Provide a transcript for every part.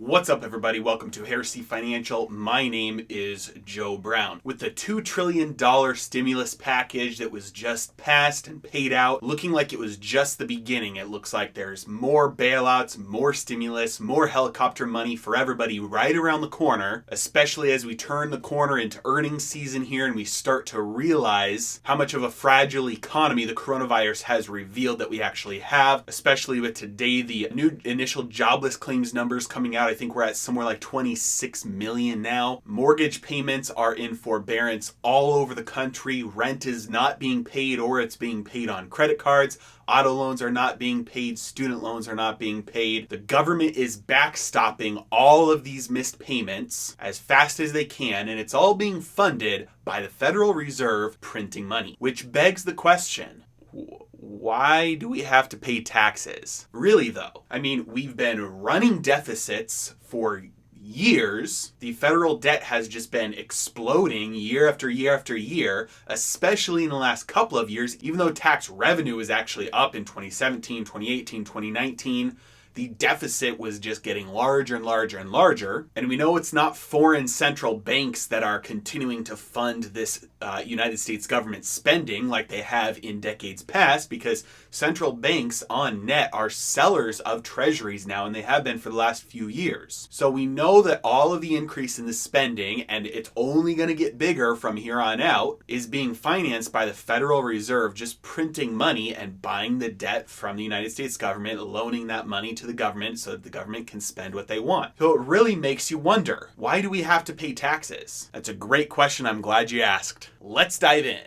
What's up, everybody? Welcome to Heresy Financial. My name is Joe Brown. With the $2 trillion stimulus package that was just passed and paid out, looking like it was just the beginning, it looks like there's more bailouts, more stimulus, more helicopter money for everybody right around the corner, especially as we turn the corner into earnings season here and we start to realize how much of a fragile economy the coronavirus has revealed that we actually have, especially with today the new initial jobless claims numbers coming out. I think we're at somewhere like 26 million now. Mortgage payments are in forbearance all over the country. Rent is not being paid, or it's being paid on credit cards. Auto loans are not being paid. Student loans are not being paid. The government is backstopping all of these missed payments as fast as they can, and it's all being funded by the Federal Reserve printing money. Which begs the question, why do we have to pay taxes? Really though, I mean, we've been running deficits for years. The federal debt has just been exploding year after year after year, especially in the last couple of years, even though tax revenue is actually up in 2017, 2018, 2019. The deficit was just getting larger and larger and larger. And we know it's not foreign central banks that are continuing to fund this United States government spending like they have in decades past, because central banks on net are sellers of treasuries now, and they have been for the last few years. So we know that all of the increase in the spending, and it's only going to get bigger from here on out, is being financed by the Federal Reserve just printing money and buying the debt from the United States government, loaning that money to the government so that the government can spend what they want. So it really makes you wonder, why do we have to pay taxes? That's a great question. I'm glad you asked. Let's dive in.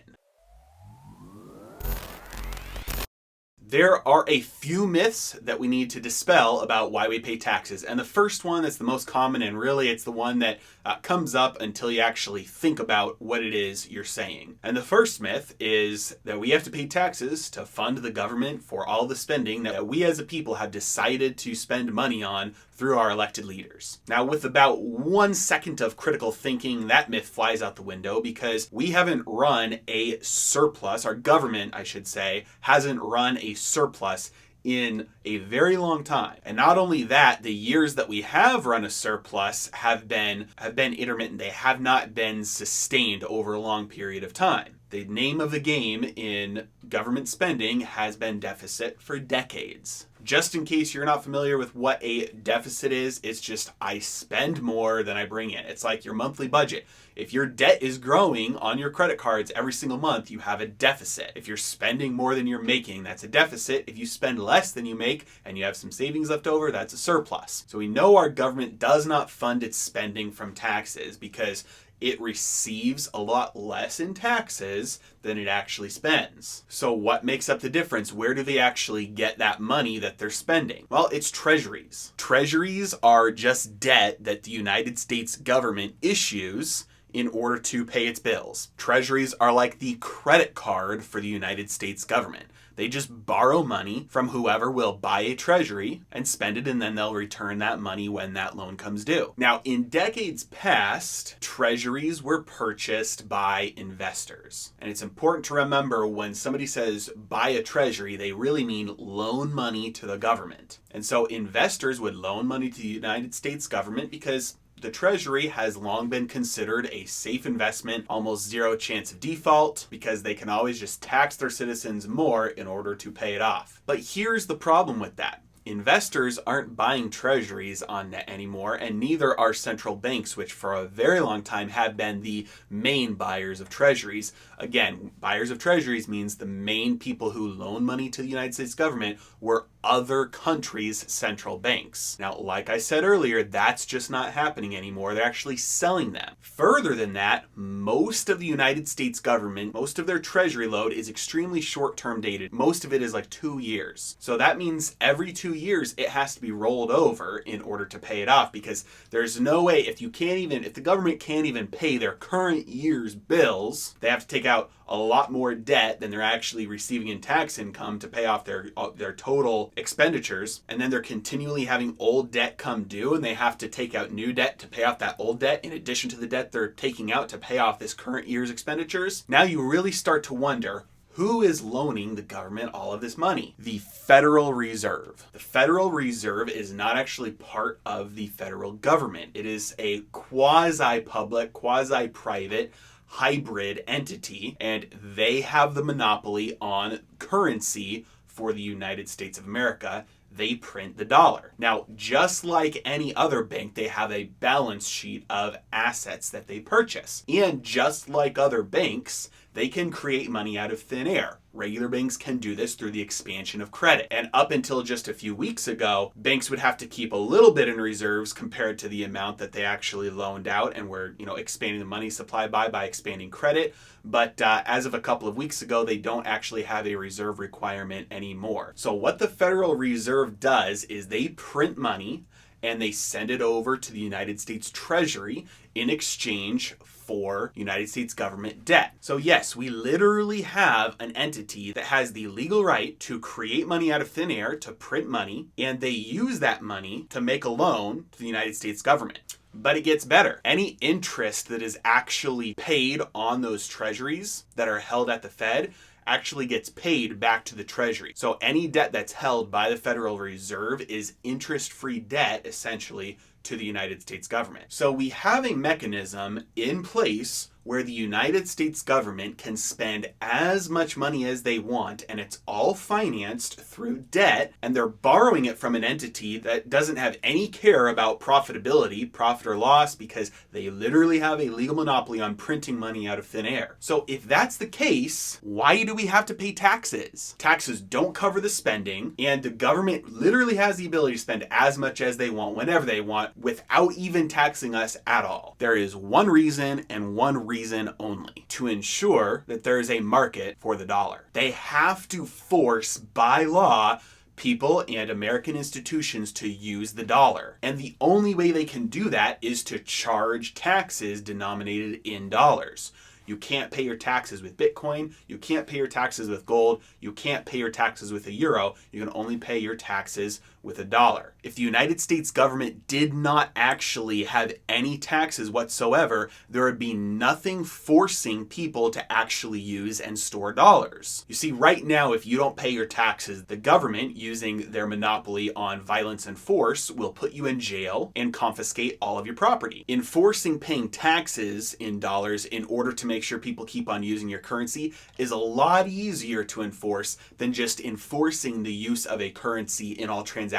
There are a few myths that we need to dispel about why we pay taxes. And the first one that's the most common, and really it's the one that comes up until you actually think about what it is you're saying. And the first myth is that we have to pay taxes to fund the government for all the spending that we as a people have decided to spend money on through our elected leaders. Now, with about 1 second of critical thinking, that myth flies out the window, because we haven't run a surplus. Our government, I should say, hasn't run a surplus in a very long time. And not only that, the years that we have run a surplus have been intermittent. They have not been sustained over a long period of time. The name of the game in government spending has been deficit for decades. Just in case you're not familiar with what a deficit is, it's just I spend more than I bring in. It's like your monthly budget. If your debt is growing on your credit cards every single month, you have a deficit. If you're spending more than you're making, that's a deficit. If you spend less than you make and you have some savings left over, that's a surplus. So we know our government does not fund its spending from taxes, because it receives a lot less in taxes than it actually spends. So what makes up the difference? Where do they actually get that money that they're spending? Well, it's treasuries. Treasuries are just debt that the United States government issues in order to pay its bills. Treasuries are like the credit card for the United States government. They just borrow money from whoever will buy a treasury and spend it, and then they'll return that money when that loan comes due. Now, in decades past, treasuries were purchased by investors. And it's important to remember, when somebody says buy a treasury, they really mean loan money to the government. And so investors would loan money to the United States government because the Treasury has long been considered a safe investment, almost zero chance of default, because they can always just tax their citizens more in order to pay it off. But here's the problem with that. Investors aren't buying treasuries on net anymore, and neither are central banks, which for a very long time have been the main buyers of treasuries. Again, buyers of treasuries means the main people who loan money to the United States government were other countries' central banks. Now, like I said earlier, that's just not happening anymore. They're actually selling them. Further than that, most of the United States government, most of their treasury load is extremely short-term dated. Most of it is like 2 years. So that means every 2 years it has to be rolled over in order to pay it off, because there's no way, if the government can't even pay their current year's bills, they have to take out a lot more debt than they're actually receiving in tax income to pay off their total expenditures. And then they're continually having old debt come due, and they have to take out new debt to pay off that old debt in addition to the debt they're taking out to pay off this current year's expenditures. Now you really start to wonder, Who is loaning the government all of this money? The Federal Reserve. The Federal Reserve is not actually part of the federal government. It is a quasi-public, quasi-private, hybrid entity, and they have the monopoly on currency for the United States of America. They print the dollar. Now, just like any other bank, they have a balance sheet of assets that they purchase. And just like other banks, they can create money out of thin air. Regular banks can do this through the expansion of credit. And up until just a few weeks ago, banks would have to keep a little bit in reserves compared to the amount that they actually loaned out and were, expanding the money supply by expanding credit. But as of a couple of weeks ago, they don't actually have a reserve requirement anymore. So what the Federal Reserve does is they print money and they send it over to the United States Treasury in exchange for United States government debt. So yes, we literally have an entity that has the legal right to create money out of thin air, to print money, and they use that money to make a loan to the United States government. But it gets better. Any interest that is actually paid on those treasuries that are held at the Fed actually gets paid back to the Treasury. So any debt that's held by the Federal Reserve is interest-free debt, essentially, to the United States government. So we have a mechanism in place where the United States government can spend as much money as they want, and it's all financed through debt, and they're borrowing it from an entity that doesn't have any care about profitability, profit or loss, because they literally have a legal monopoly on printing money out of thin air. So if that's the case, why do we have to pay taxes? Taxes don't cover the spending, and the government literally has the ability to spend as much as they want, whenever they want, without even taxing us at all. There is one reason and one reason only: to ensure that there is a market for the dollar. They have to force, by law, people and American institutions to use the dollar. And the only way they can do that is to charge taxes denominated in dollars. You can't pay your taxes with Bitcoin. You can't pay your taxes with gold. You can't pay your taxes with a euro. You can only pay your taxes with a dollar. If the United States government did not actually have any taxes whatsoever, there would be nothing forcing people to actually use and store dollars. You see, right now, if you don't pay your taxes, the government, using their monopoly on violence and force, will put you in jail and confiscate all of your property. Enforcing paying taxes in dollars in order to make sure people keep on using your currency is a lot easier to enforce than just enforcing the use of a currency in all transactions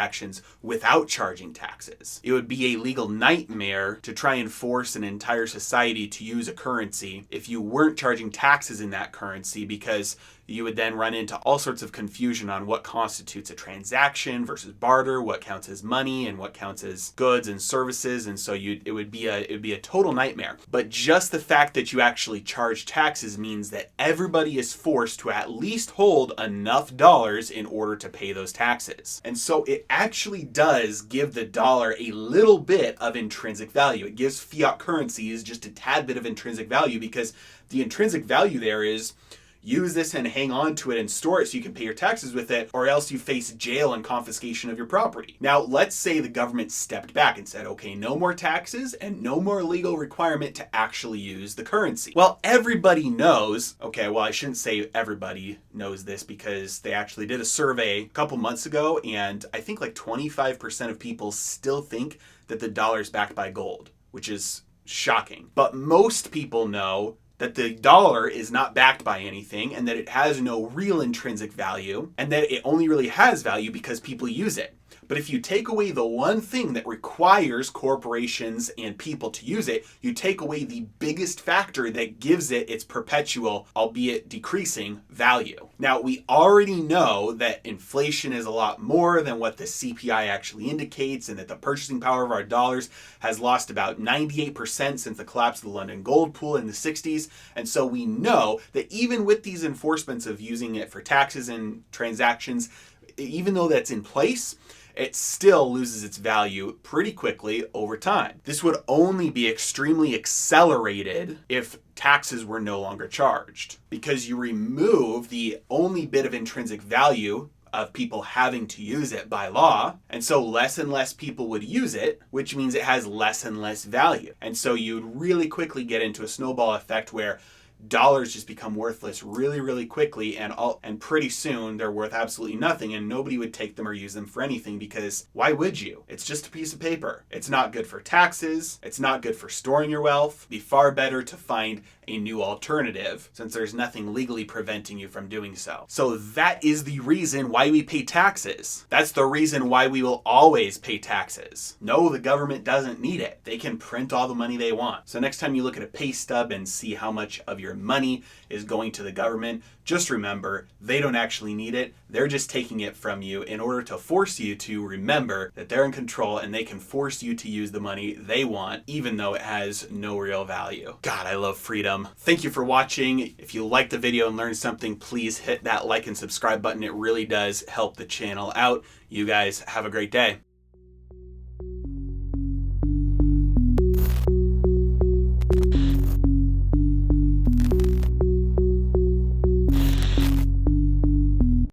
without charging taxes. It would be a legal nightmare to try and force an entire society to use a currency if you weren't charging taxes in that currency, because you would then run into all sorts of confusion on what constitutes a transaction versus barter, what counts as money and what counts as goods and services, and so it would be a total nightmare. But just the fact that you actually charge taxes means that everybody is forced to at least hold enough dollars in order to pay those taxes. And so it actually does give the dollar a little bit of intrinsic value. It gives fiat currencies just a tad bit of intrinsic value, because the intrinsic value there is: use this and hang on to it and store it so you can pay your taxes with it, or else you face jail and confiscation of your property. Now, let's say the government stepped back and said, okay, no more taxes and no more legal requirement to actually use the currency. Well, everybody knows, okay, well, I shouldn't say everybody knows this, because they actually did a survey a couple months ago, and I think like 25% of people still think that the dollar is backed by gold, which is shocking. But most people know that the dollar is not backed by anything, and that it has no real intrinsic value, and that it only really has value because people use it. But if you take away the one thing that requires corporations and people to use it, you take away the biggest factor that gives it its perpetual, albeit decreasing, value. Now, we already know that inflation is a lot more than what the CPI actually indicates, and that the purchasing power of our dollars has lost about 98% since the collapse of the London gold pool in the 60s. And so we know that even with these enforcements of using it for taxes and transactions, even though that's in place, it still loses its value pretty quickly over time. This would only be extremely accelerated if taxes were no longer charged, because you remove the only bit of intrinsic value of people having to use it by law, and so less and less people would use it, which means it has less and less value. And so you'd really quickly get into a snowball effect where dollars just become worthless really, really quickly, and pretty soon they're worth absolutely nothing, and nobody would take them or use them for anything, because why would you? It's just a piece of paper. It's not good for taxes. It's not good for storing your wealth. It'd be far better to find a new alternative, since there's nothing legally preventing you from doing so. So that is the reason why we pay taxes. That's the reason why we will always pay taxes. No, the government doesn't need it. They can print all the money they want. So next time you look at a pay stub and see how much of your money is going to the government, just remember, they don't actually need it. They're just taking it from you in order to force you to remember that they're in control, and they can force you to use the money they want, even though it has no real value. God, I love freedom. Thank you for watching. If you liked the video and learned something, please hit that like and subscribe button. It really does help the channel out. You guys have a great day.